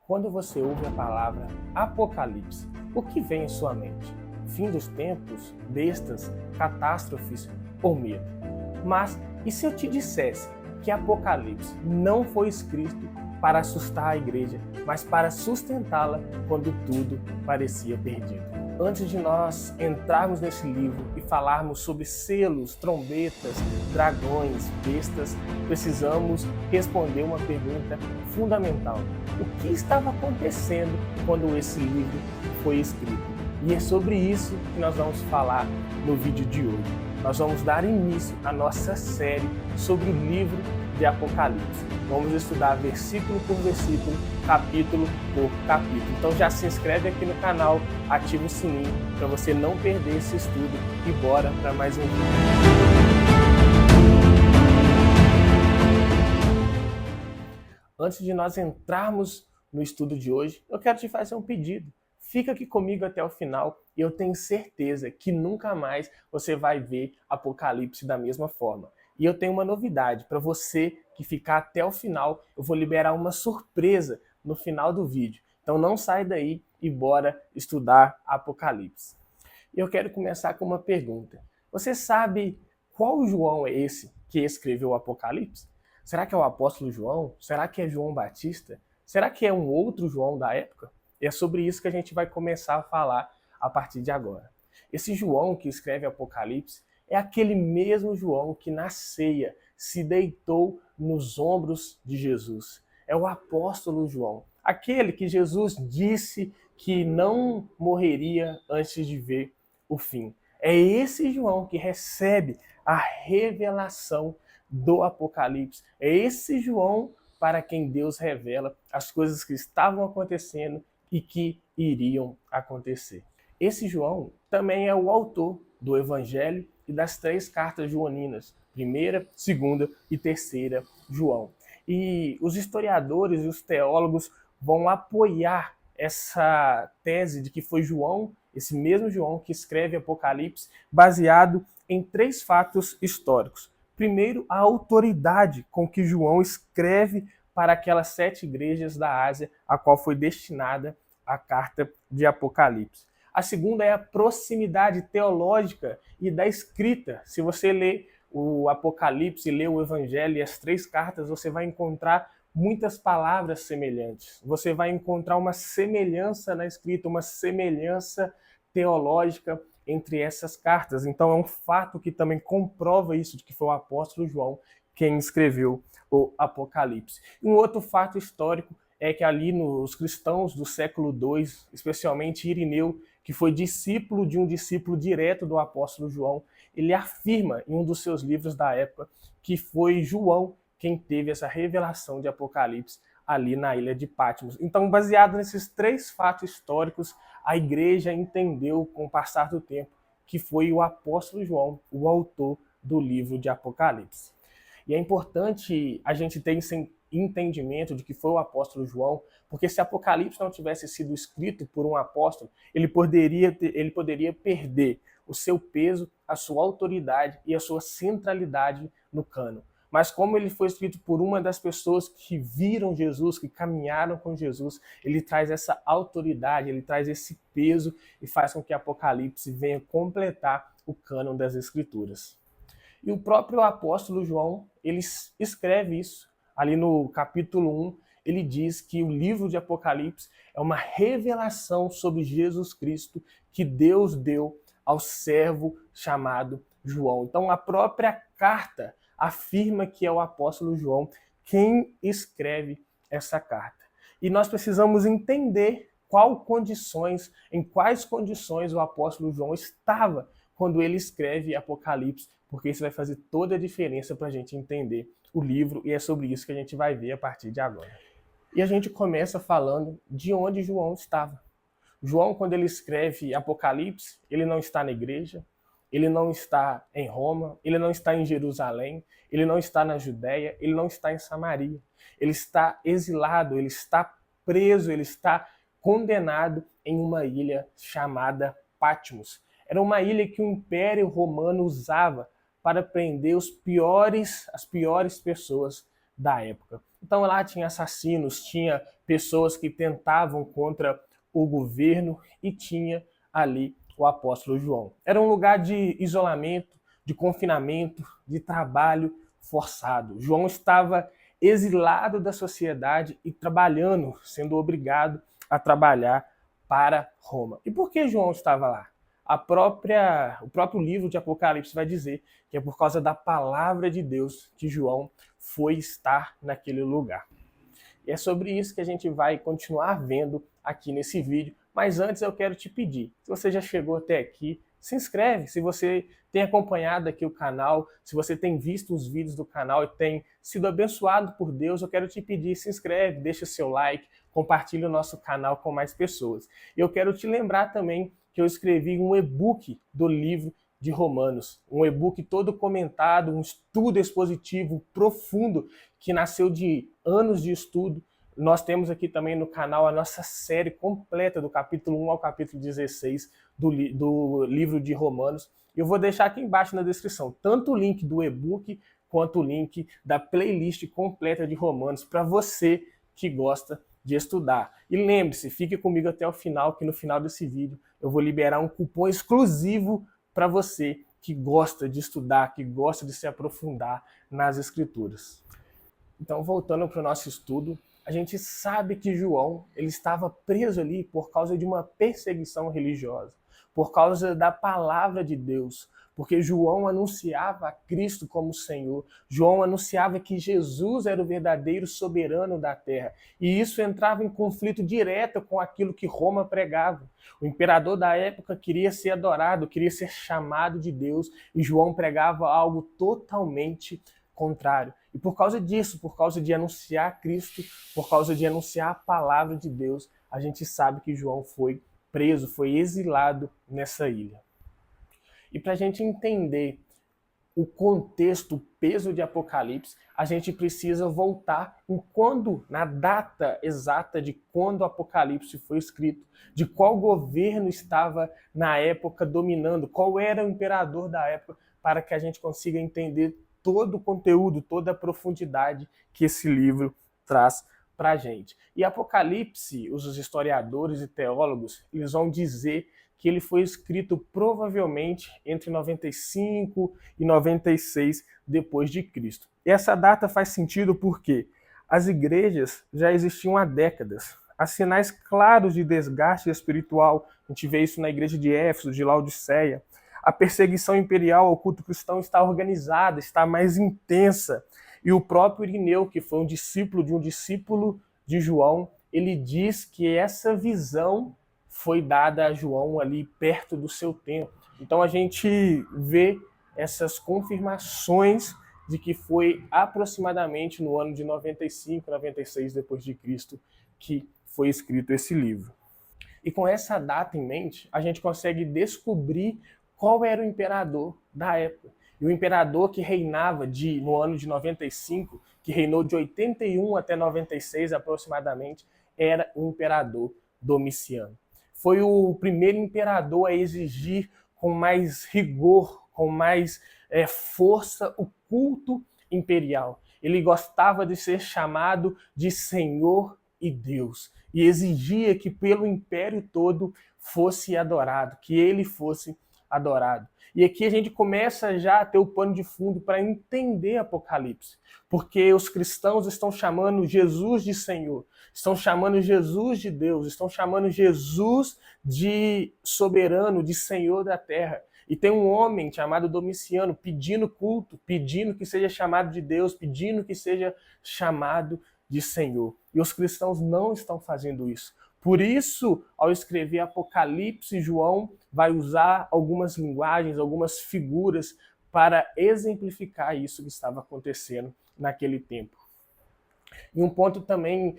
Quando você ouve a palavra Apocalipse, o que vem em sua mente? Fim dos tempos, bestas, catástrofes ou medo? Mas e se eu te dissesse que Apocalipse não foi escrito para assustar a igreja, mas para sustentá-la quando tudo parecia perdido? Antes de nós entrarmos nesse livro e falarmos sobre selos, trombetas, dragões, bestas, precisamos responder uma pergunta fundamental. O que estava acontecendo quando esse livro foi escrito? E é sobre isso que nós vamos falar no vídeo de hoje. Nós vamos dar início à nossa série sobre o livro de Apocalipse. Vamos estudar versículo por versículo, capítulo por capítulo. Então já se inscreve aqui no canal, ativa o sininho para você não perder esse estudo e bora para mais um vídeo. Antes de nós entrarmos no estudo de hoje, eu quero te fazer um pedido. Fica aqui comigo até o final e eu tenho certeza que nunca mais você vai ver Apocalipse da mesma forma. E eu tenho uma novidade para você que ficar até o final. Eu vou liberar uma surpresa no final do vídeo. Então não sai daí e bora estudar Apocalipse. E eu quero começar com uma pergunta. Você sabe qual João é esse que escreveu o Apocalipse? Será que é o apóstolo João? Será que é João Batista? Será que é um outro João da época? E é sobre isso que a gente vai começar a falar a partir de agora. Esse João que escreve Apocalipse é aquele mesmo João que na ceia se deitou nos ombros de Jesus. É o apóstolo João, aquele que Jesus disse que não morreria antes de ver o fim. É esse João que recebe a revelação do Apocalipse. É esse João para quem Deus revela as coisas que estavam acontecendo e que iriam acontecer. Esse João também é o autor do Evangelho e das 3 cartas joaninas, 1ª, 2ª e 3ª João. E os historiadores e os teólogos vão apoiar essa tese de que foi João, esse mesmo João, que escreve Apocalipse, baseado em 3 fatos históricos. Primeiro, a autoridade com que João escreve para aquelas 7 igrejas da Ásia, a qual foi destinada a carta de Apocalipse. A segunda é a proximidade teológica e da escrita. Se você lê o Apocalipse, lê o Evangelho e as 3 cartas, você vai encontrar muitas palavras semelhantes. Você vai encontrar uma semelhança na escrita, uma semelhança teológica entre essas cartas. Então é um fato que também comprova isso, de que foi o apóstolo João quem escreveu o Apocalipse. E um outro fato histórico é que ali nos cristãos do século II, especialmente Irineu, que foi discípulo de um discípulo direto do apóstolo João, ele afirma em um dos seus livros da época que foi João quem teve essa revelação de Apocalipse ali na ilha de Patmos. Então, baseado nesses 3 fatos históricos, a igreja entendeu, com o passar do tempo, que foi o apóstolo João o autor do livro de Apocalipse. E é importante a gente ter esse entendimento de que foi o apóstolo João, porque se Apocalipse não tivesse sido escrito por um apóstolo, ele poderia perder o seu peso, a sua autoridade e a sua centralidade no cânon. Mas como ele foi escrito por uma das pessoas que viram Jesus, que caminharam com Jesus, ele traz essa autoridade, ele traz esse peso e faz com que Apocalipse venha completar o cânon das Escrituras. E o próprio apóstolo João, ele escreve isso. Ali no capítulo 1, ele diz que o livro de Apocalipse é uma revelação sobre Jesus Cristo que Deus deu ao servo chamado João. Então a própria carta afirma que é o apóstolo João quem escreve essa carta. E nós precisamos entender em quais condições o apóstolo João estava quando ele escreve Apocalipse, porque isso vai fazer toda a diferença para a gente entender o livro, e é sobre isso que a gente vai ver a partir de agora. E a gente começa falando de onde João estava. João, quando ele escreve Apocalipse, ele não está na igreja, ele não está em Roma, ele não está em Jerusalém, ele não está na Judéia, ele não está em Samaria. Ele está exilado, ele está preso, ele está condenado em uma ilha chamada Patmos. Era uma ilha que o Império Romano usava para prender as piores pessoas da época. Então lá tinha assassinos, tinha pessoas que tentavam contra o governo e tinha ali o apóstolo João. Era um lugar de isolamento, de confinamento, de trabalho forçado. João estava exilado da sociedade e trabalhando, sendo obrigado a trabalhar para Roma. E por que João estava lá? O próprio livro de Apocalipse vai dizer que é por causa da palavra de Deus que João foi estar naquele lugar. E é sobre isso que a gente vai continuar vendo aqui nesse vídeo. Mas antes eu quero te pedir, se você já chegou até aqui, se inscreve. Se você tem acompanhado aqui o canal, se você tem visto os vídeos do canal e tem sido abençoado por Deus, eu quero te pedir, se inscreve, deixa seu like, compartilha o nosso canal com mais pessoas. E eu quero te lembrar também que eu escrevi um e-book do livro de Romanos, um e-book todo comentado, um estudo expositivo profundo que nasceu de anos de estudo. Nós temos aqui também no canal a nossa série completa do capítulo 1 ao capítulo 16 do livro de Romanos. Eu vou deixar aqui embaixo na descrição tanto o link do e-book quanto o link da playlist completa de Romanos para você que gosta de estudar. E lembre-se, fique comigo até o final, que no final desse vídeo eu vou liberar um cupom exclusivo para você que gosta de estudar, que gosta de se aprofundar nas Escrituras. Então, voltando para o nosso estudo, a gente sabe que João ele estava preso ali por causa de uma perseguição religiosa, por causa da palavra de Deus, porque João anunciava a Cristo como Senhor, João anunciava que Jesus era o verdadeiro soberano da terra, e isso entrava em conflito direto com aquilo que Roma pregava. O imperador da época queria ser adorado, queria ser chamado de Deus, e João pregava algo totalmente contrário. E por causa disso, por causa de anunciar Cristo, por causa de anunciar a palavra de Deus, a gente sabe que João foi preso, foi exilado nessa ilha. E para a gente entender o contexto, o peso de Apocalipse, a gente precisa voltar na data exata de quando o Apocalipse foi escrito, de qual governo estava na época dominando, qual era o imperador da época, para que a gente consiga entender todo o conteúdo, toda a profundidade que esse livro traz para a gente. E Apocalipse, os historiadores e teólogos, eles vão dizer que ele foi escrito provavelmente entre 95 e 96 depois de Cristo. E essa data faz sentido porque as igrejas já existiam há décadas. Há sinais claros de desgaste espiritual. A gente vê isso na igreja de Éfeso, de Laodiceia. A perseguição imperial ao culto cristão está organizada, está mais intensa. E o próprio Irineu, que foi um discípulo de João, ele diz que essa visão foi dada a João ali perto do seu tempo. Então a gente vê essas confirmações de que foi aproximadamente no ano de 95, 96 depois de Cristo que foi escrito esse livro. E com essa data em mente, a gente consegue descobrir qual era o imperador da época. E o imperador que reinava no ano de 95, que reinou de 81 até 96 aproximadamente, era o imperador Domiciano. Foi o primeiro imperador a exigir com mais rigor, com mais força, o culto imperial. Ele gostava de ser chamado de Senhor e Deus, e exigia que pelo império todo fosse adorado, que ele fosse adorado. E aqui a gente começa já a ter o pano de fundo para entender Apocalipse, porque os cristãos estão chamando Jesus de Senhor, estão chamando Jesus de Deus, estão chamando Jesus de soberano, de Senhor da terra. E tem um homem chamado Domiciano pedindo culto, pedindo que seja chamado de Deus, pedindo que seja chamado de Senhor. E os cristãos não estão fazendo isso. Por isso, ao escrever Apocalipse, João vai usar algumas linguagens, algumas figuras para exemplificar isso que estava acontecendo naquele tempo. E um ponto também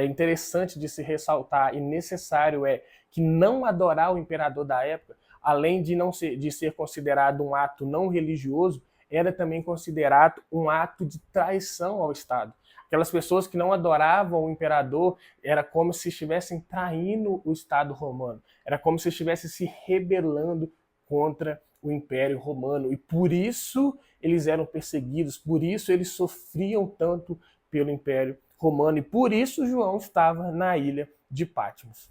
interessante de se ressaltar e necessário é que não adorar o imperador da época, além de ser considerado um ato não religioso, era também considerado um ato de traição ao Estado. Aquelas pessoas que não adoravam o imperador, era como se estivessem traindo o Estado romano. Era como se estivessem se rebelando contra o Império Romano. E por isso eles eram perseguidos, por isso eles sofriam tanto pelo Império Romano e por isso João estava na ilha de Patmos.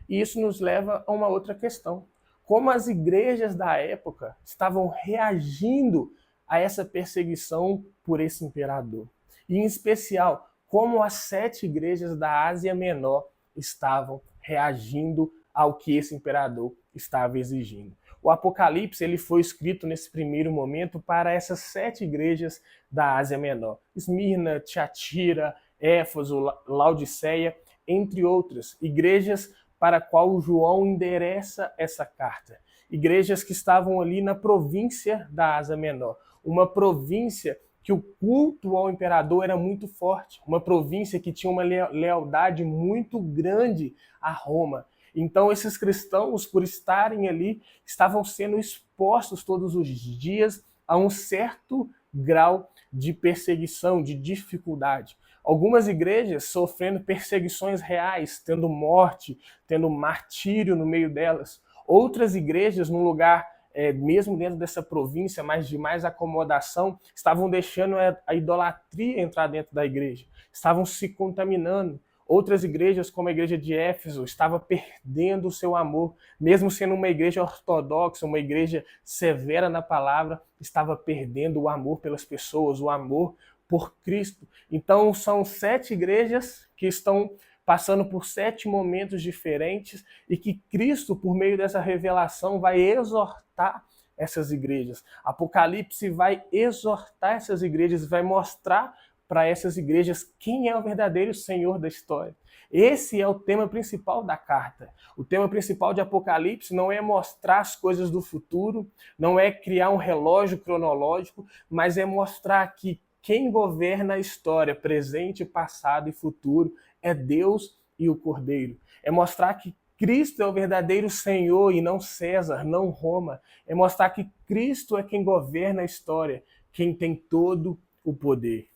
E isso nos leva a uma outra questão. Como as igrejas da época estavam reagindo a essa perseguição por esse imperador? E, em especial, como as 7 igrejas da Ásia Menor estavam reagindo ao que esse imperador estava exigindo. O Apocalipse ele foi escrito nesse primeiro momento para essas 7 igrejas da Ásia Menor. Esmirna, Tiatira, Éfeso, Laodiceia, entre outras. Igrejas para a qual João endereça essa carta. Igrejas que estavam ali na província da Ásia Menor. Uma província que o culto ao imperador era muito forte. Uma província que tinha uma lealdade muito grande a Roma. Então, esses cristãos, por estarem ali, estavam sendo expostos todos os dias a um certo grau de perseguição, de dificuldade. Algumas igrejas sofrendo perseguições reais, tendo morte, tendo martírio no meio delas. Outras igrejas, num lugar, mesmo dentro dessa província, mas de mais acomodação, estavam deixando a idolatria entrar dentro da igreja. Estavam se contaminando. Outras igrejas, como a igreja de Éfeso, estava perdendo o seu amor. Mesmo sendo uma igreja ortodoxa, uma igreja severa na palavra, estava perdendo o amor pelas pessoas, o amor por Cristo. Então, são 7 igrejas que estão passando por 7 momentos diferentes e que Cristo, por meio dessa revelação, vai exortar essas igrejas. Apocalipse vai exortar essas igrejas, vai mostrar para essas igrejas quem é o verdadeiro Senhor da história. Esse é o tema principal da carta. O tema principal de Apocalipse não é mostrar as coisas do futuro, não é criar um relógio cronológico, mas é mostrar que quem governa a história, presente, passado e futuro, é Deus e o Cordeiro. É mostrar que Cristo é o verdadeiro Senhor e não César, não Roma. É mostrar que Cristo é quem governa a história, quem tem todo o poder.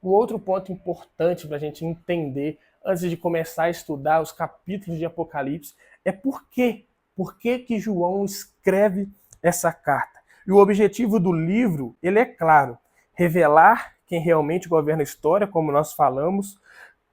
Um outro ponto importante para a gente entender, antes de começar a estudar os capítulos de Apocalipse, é por quê? Por que João escreve essa carta? E o objetivo do livro, ele é claro, revelar quem realmente governa a história, como nós falamos,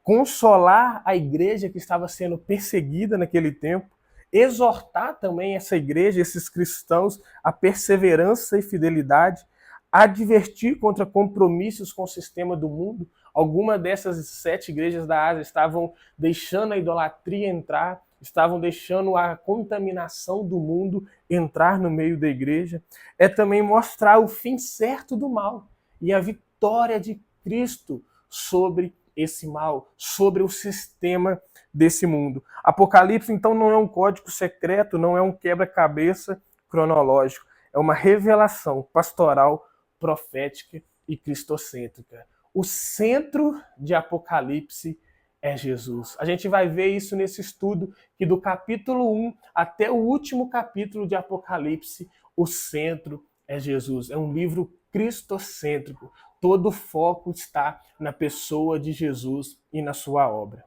consolar a igreja que estava sendo perseguida naquele tempo, exortar também essa igreja, esses cristãos, a perseverança e fidelidade, advertir contra compromissos com o sistema do mundo. Algumas dessas 7 igrejas da Ásia estavam deixando a idolatria entrar, estavam deixando a contaminação do mundo entrar no meio da igreja. É também mostrar o fim certo do mal e a vitória de Cristo sobre esse mal, sobre o sistema desse mundo. Apocalipse, então, não é um código secreto, não é um quebra-cabeça cronológico, é uma revelação pastoral, profética e cristocêntrica. O centro de Apocalipse é Jesus. A gente vai ver isso nesse estudo, que do capítulo 1 até o último capítulo de Apocalipse, o centro é Jesus. É um livro cristocêntrico. Todo o foco está na pessoa de Jesus e na sua obra.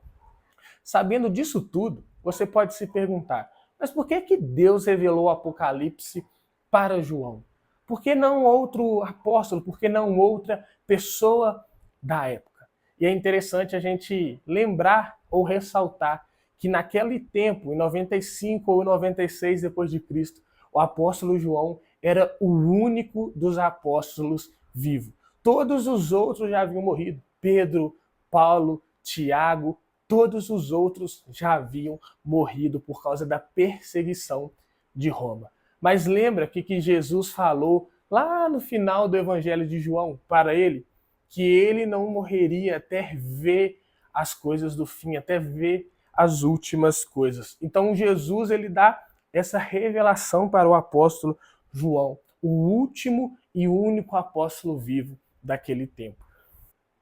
Sabendo disso tudo, você pode se perguntar, mas por que Deus revelou o Apocalipse para João? Por que não outro apóstolo? Por que não outra pessoa da época? E é interessante a gente lembrar ou ressaltar que naquele tempo, em 95 ou 96 depois de Cristo, o apóstolo João era o único dos apóstolos vivo. Todos os outros já haviam morrido. Pedro, Paulo, Tiago, todos os outros já haviam morrido por causa da perseguição de Roma. Mas lembra que Jesus falou lá no final do Evangelho de João para ele que ele não morreria até ver as coisas do fim, até ver as últimas coisas. Então Jesus ele dá essa revelação para o apóstolo João, o último e único apóstolo vivo daquele tempo.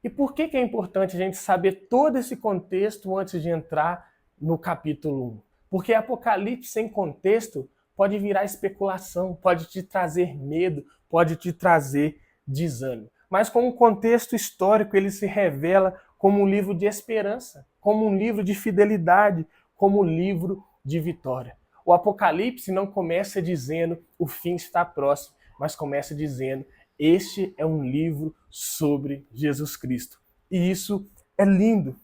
E por que é importante a gente saber todo esse contexto antes de entrar no capítulo 1? Porque Apocalipse sem contexto pode virar especulação, pode te trazer medo, pode te trazer desânimo. Mas com um contexto histórico, ele se revela como um livro de esperança, como um livro de fidelidade, como um livro de vitória. O Apocalipse não começa dizendo o fim está próximo, mas começa dizendo este é um livro sobre Jesus Cristo. E isso é lindo.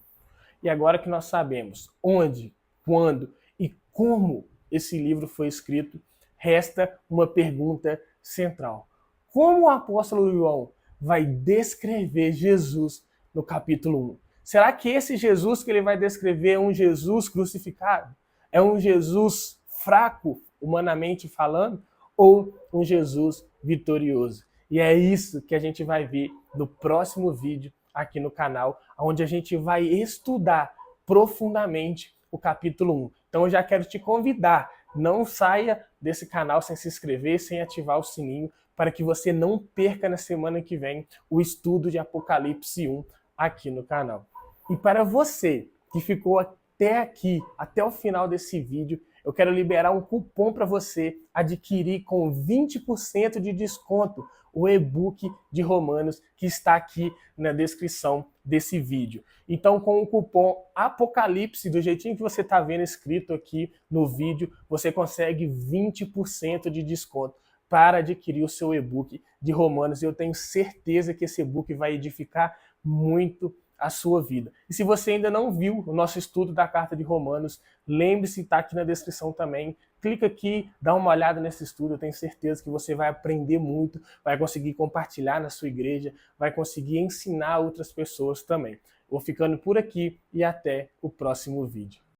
E agora que nós sabemos onde, quando e como esse livro foi escrito, resta uma pergunta central. Como o apóstolo João vai descrever Jesus no capítulo 1? Será que esse Jesus que ele vai descrever é um Jesus crucificado? É um Jesus fraco, humanamente falando? Ou um Jesus vitorioso? E é isso que a gente vai ver no próximo vídeo aqui no canal, onde a gente vai estudar profundamente o capítulo 1. Então eu já quero te convidar, não saia desse canal sem se inscrever, sem ativar o sininho, para que você não perca na semana que vem o estudo de Apocalipse 1 aqui no canal. E para você que ficou até aqui, até o final desse vídeo, eu quero liberar um cupom para você adquirir com 20% de desconto o e-book de Romanos que está aqui na descrição desse vídeo. Então, com o cupom Apocalipse, do jeitinho que você está vendo escrito aqui no vídeo, você consegue 20% de desconto para adquirir o seu e-book de Romanos. Eu tenho certeza que esse e-book vai edificar muito a sua vida. E se você ainda não viu o nosso estudo da Carta de Romanos, lembre-se, está aqui na descrição também. Clica aqui, dá uma olhada nesse estudo, eu tenho certeza que você vai aprender muito, vai conseguir compartilhar na sua igreja, vai conseguir ensinar outras pessoas também. Vou ficando por aqui e até o próximo vídeo.